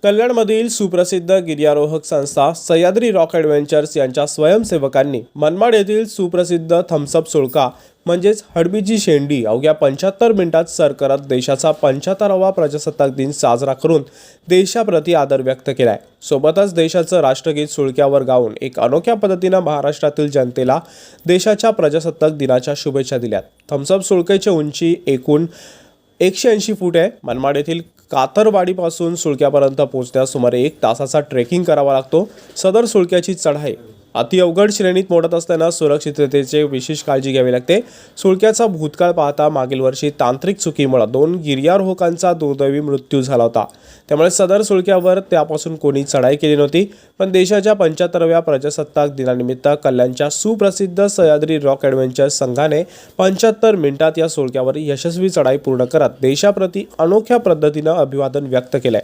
कल्याणमधील सुप्रसिद्ध गिर्यारोहक संस्था सह्याद्री रॉक ॲडव्हेंचर्स यांच्या स्वयंसेवकांनी मनमाड येथील सुप्रसिद्ध थम्सअप सुळका म्हणजेच हडबीची शेंडी अवघ्या 75 मिनिटात सर करत देशाचा 75वा प्रजासत्ताक दिन साजरा करून देशाप्रती आदर व्यक्त केलाय। सोबतच देशाचं राष्ट्रगीत सुळक्यावर गाऊन एक अनोख्या पद्धतीने महाराष्ट्रातील जनतेला देशाच्या प्रजासत्ताक दिनाच्या शुभेच्छा दिल्यात। थम्सअप सुळकेची उंची एकूण 180 फूट आहे। मनमाड येथील कातरवाडीपासून सुळक्यापर्यंत पोहोचण्यास सुमारे 1 तासाचा ट्रेकिंग करावा लागतो। सदर सुळक्याची चढाई अति अवघड श्रेणीत मोडत असताना सुरक्षिततेची विशेष काळजी घ्यावी लागते। सुळक्याचा भूतकाळ पाहता मागील वर्षी तांत्रिक चुकीमुळे 2 गिर्यारोहकांचा दुर्दैवी मृत्यू झाला होता। त्यामुळे सदर सुळक्यावर त्यापासून कोणी चढाई केली नव्हती। पण देशाच्या 75व्या प्रजासत्ताक दिनानिमित्त कल्याणच्या सुप्रसिद्ध सह्याद्री रॉक ॲडव्हेंचर्स संघाने 75 मिनिटात या सुळक्यावर यशस्वी चढाई पूर्ण करत देशाप्रती अनोख्या पद्धतीने अभिवादन व्यक्त केले।